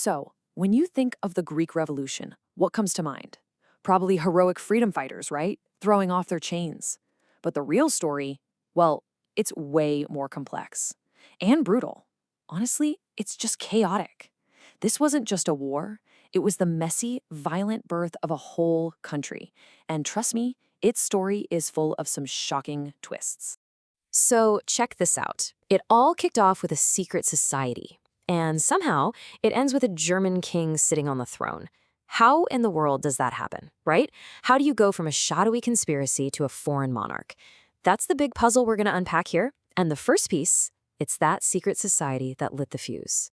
So, when you think of the Greek Revolution, what comes to mind? Probably heroic freedom fighters, right? Throwing off their chains. But the real story, well, it's way more complex and brutal. Honestly, it's just chaotic. This wasn't just a war, it was the messy, violent birth of a whole country. And trust me, its story is full of some shocking twists. So check this out. It all kicked off with a secret society. And somehow, it ends with a German king sitting on the throne. How in the world does that happen, right? How do you go from a shadowy conspiracy to a foreign monarch? That's the big puzzle we're going to unpack here. And the first piece, it's that secret society that lit the fuse.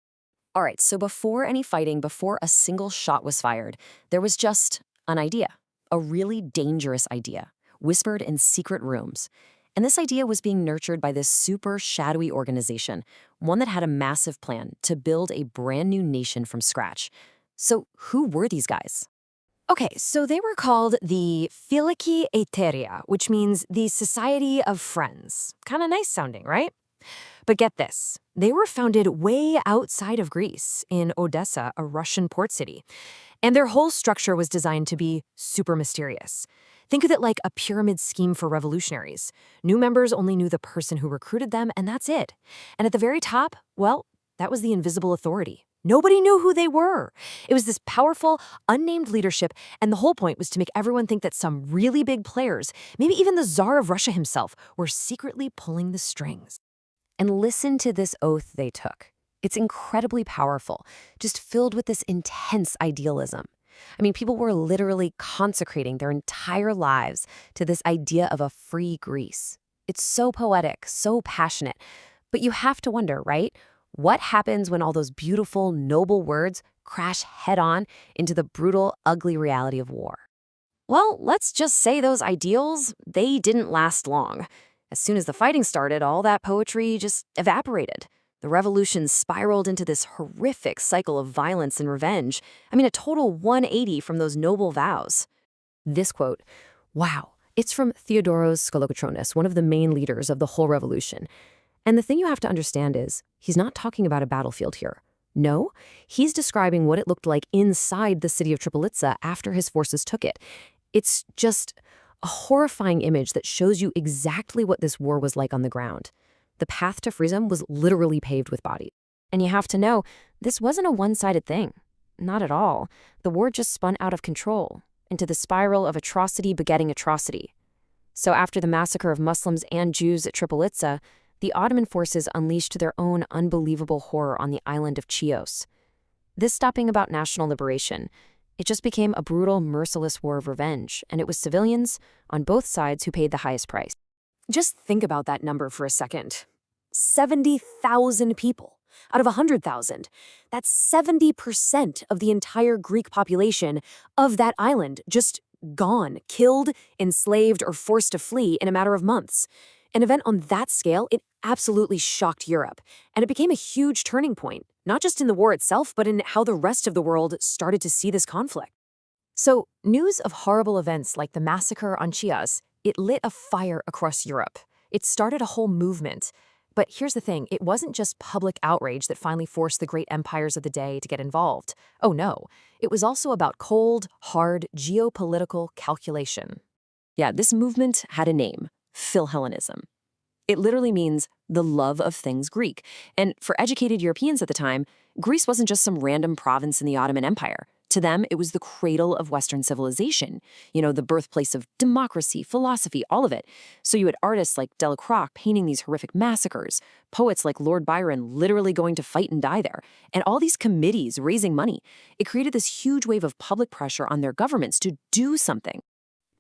All right, so before any fighting, before a single shot was fired, there was just an idea, a really dangerous idea, whispered in secret rooms. And this idea was being nurtured by this super shadowy organization, one that had a massive plan to build a brand new nation from scratch. So who were these guys? Okay, so they were called the Philiki Eteria, which means the Society of Friends. Kind of nice sounding, right? But get this, they were founded way outside of Greece, in Odessa, a Russian port city. And their whole structure was designed to be super mysterious. Think of it like a pyramid scheme for revolutionaries. New members only knew the person who recruited them, and that's it. And at the very top, well, that was the invisible authority. Nobody knew who they were. It was this powerful, unnamed leadership, and the whole point was to make everyone think that some really big players, maybe even the Tsar of Russia himself, were secretly pulling the strings. And listen to this oath they took. It's incredibly powerful, just filled with this intense idealism. I mean, people were literally consecrating their entire lives to this idea of a free Greece. It's so poetic, so passionate. But you have to wonder, right? What happens when all those beautiful, noble words crash head-on into the brutal, ugly reality of war? Well, let's just say those ideals, they didn't last long. As soon as the fighting started, all that poetry just evaporated. The revolution spiraled into this horrific cycle of violence and revenge. I mean, a total 180 from those noble vows. This quote, wow, it's from Theodoros Skolokotronis, one of the main leaders of the whole revolution. And the thing you have to understand is, he's not talking about a battlefield here. No, he's describing what it looked like inside the city of Tripolitsa after his forces took it. It's just a horrifying image that shows you exactly what this war was like on the ground. The path to freedom was literally paved with bodies. And you have to know, this wasn't a one-sided thing. Not at all. The war just spun out of control, into the spiral of atrocity begetting atrocity. So after the massacre of Muslims and Jews at Tripolitsa, the Ottoman forces unleashed their own unbelievable horror on the island of Chios. This stopped being about national liberation. It just became a brutal, merciless war of revenge, and it was civilians on both sides who paid the highest price. Just think about that number for a second. 70,000 people out of 100,000. That's 70% of the entire Greek population of that island just gone, killed, enslaved, or forced to flee in a matter of months. An event on that scale, it absolutely shocked Europe, and it became a huge turning point, not just in the war itself, but in how the rest of the world started to see this conflict. So, news of horrible events like the massacre on Chios, it lit a fire across Europe. It started a whole movement. But here's the thing, it wasn't just public outrage that finally forced the great empires of the day to get involved. Oh no, it was also about cold, hard geopolitical calculation. Yeah, this movement had a name, Philhellenism. It literally means the love of things Greek. And for educated Europeans at the time, Greece wasn't just some random province in the Ottoman Empire. To them, it was the cradle of Western civilization, the birthplace of democracy, philosophy, all of it. So you had artists like Delacroix painting these horrific massacres, poets like Lord Byron literally going to fight and die there, and all these committees raising money. It created this huge wave of public pressure on their governments to do something.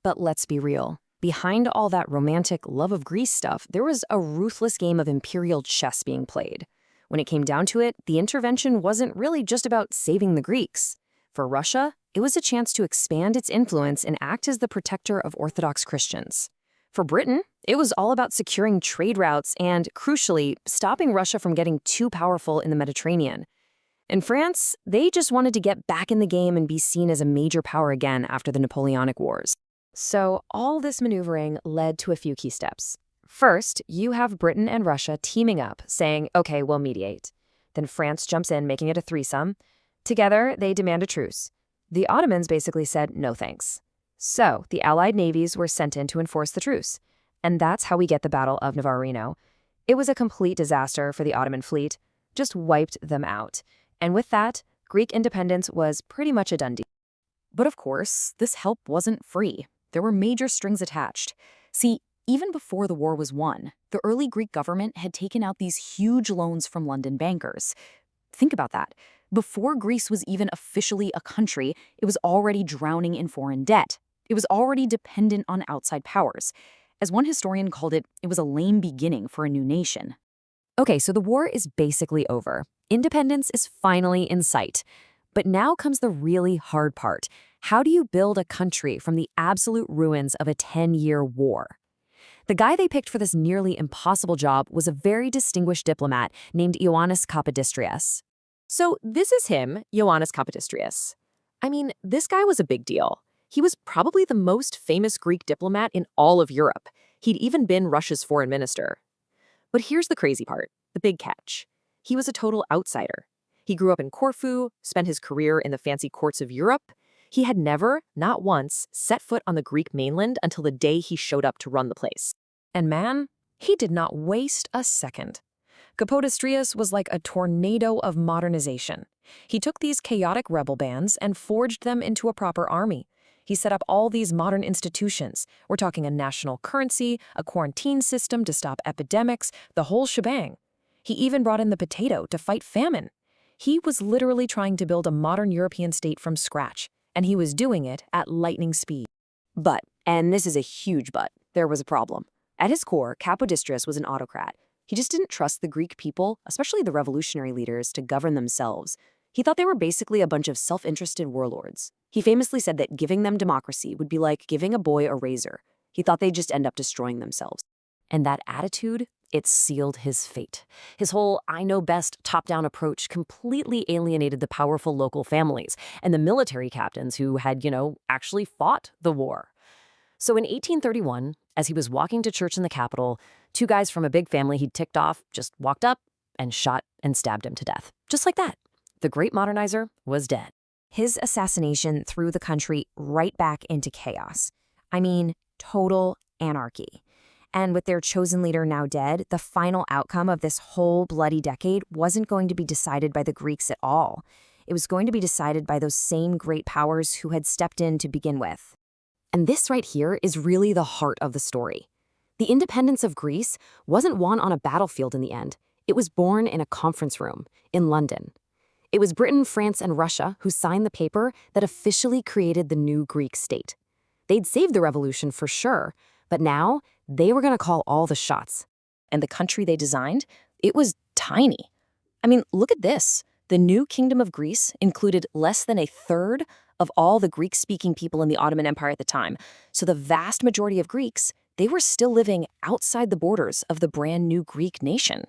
But let's be real. Behind all that romantic love of Greece stuff, there was a ruthless game of imperial chess being played. When it came down to it, the intervention wasn't really just about saving the Greeks. For Russia, it was a chance to expand its influence and act as the protector of Orthodox Christians. For Britain, it was all about securing trade routes and, crucially, stopping Russia from getting too powerful in the Mediterranean. In France, they just wanted to get back in the game and be seen as a major power again after the Napoleonic Wars. So all this maneuvering led to a few key steps. First, you have Britain and Russia teaming up, saying, okay, we'll mediate. Then France jumps in, making it a threesome. Together, they demand a truce. The Ottomans basically said no thanks. So, the Allied navies were sent in to enforce the truce. And that's how we get the Battle of Navarino. It was a complete disaster for the Ottoman fleet, just wiped them out. And with that, Greek independence was pretty much a done deal. But of course, this help wasn't free. There were major strings attached. See, even before the war was won, the early Greek government had taken out these huge loans from London bankers. Think about that. Before Greece was even officially a country, it was already drowning in foreign debt. It was already dependent on outside powers. As one historian called it, it was a lame beginning for a new nation. Okay, so the war is basically over. Independence is finally in sight. But now comes the really hard part. How do you build a country from the absolute ruins of a 10-year war? The guy they picked for this nearly impossible job was a very distinguished diplomat named Ioannis Kapodistrias. So this is him, Ioannis Kapodistrias. I mean, this guy was a big deal. He was probably the most famous Greek diplomat in all of Europe. He'd even been Russia's foreign minister. But here's the crazy part, the big catch. He was a total outsider. He grew up in Corfu, spent his career in the fancy courts of Europe. He had never, not once, set foot on the Greek mainland until the day he showed up to run the place. And man, he did not waste a second. Kapodistrias was like a tornado of modernization. He took these chaotic rebel bands and forged them into a proper army. He set up all these modern institutions. We're talking a national currency, a quarantine system to stop epidemics, the whole shebang. He even brought in the potato to fight famine. He was literally trying to build a modern European state from scratch, and he was doing it at lightning speed. But, and this is a huge but, there was a problem. At his core, Kapodistrias was an autocrat. He just didn't trust the Greek people, especially the revolutionary leaders, to govern themselves. He thought they were basically a bunch of self-interested warlords. He famously said that giving them democracy would be like giving a boy a razor. He thought they'd just end up destroying themselves. And that attitude, it sealed his fate. His whole I know best top-down approach completely alienated the powerful local families and the military captains who had, actually fought the war. So in 1831, as he was walking to church in the capital, two guys from a big family he'd ticked off just walked up and shot and stabbed him to death. Just like that. The great modernizer was dead. His assassination threw the country right back into chaos. I mean, total anarchy. And with their chosen leader now dead, the final outcome of this whole bloody decade wasn't going to be decided by the Greeks at all. It was going to be decided by those same great powers who had stepped in to begin with. And this right here is really the heart of the story. The independence of Greece wasn't won on a battlefield in the end. It was born in a conference room in London. It was Britain, France, and Russia who signed the paper that officially created the new Greek state. They'd saved the revolution for sure, but now they were going to call all the shots. And the country they designed, it was tiny. I mean, look at this. The new Kingdom of Greece included less than a third of all the Greek-speaking people in the Ottoman Empire at the time. So the vast majority of Greeks, they were still living outside the borders of the brand new Greek nation.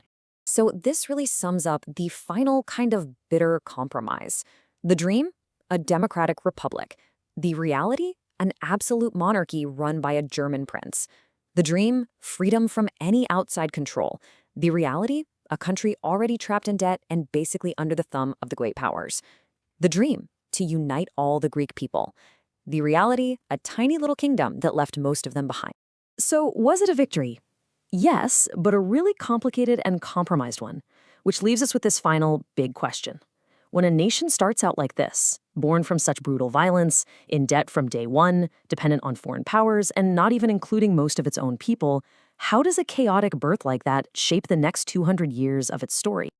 So this really sums up the final kind of bitter compromise. The dream? A democratic republic. The reality? An absolute monarchy run by a German prince. The dream? Freedom from any outside control. The reality? A country already trapped in debt and basically under the thumb of the great powers. The dream? To unite all the Greek people. The reality? A tiny little kingdom that left most of them behind. So was it a victory? Yes, but a really complicated and compromised one, which leaves us with this final big question. When a nation starts out like this, born from such brutal violence, in debt from day one, dependent on foreign powers, and not even including most of its own people, how does a chaotic birth like that shape the next 200 years of its story?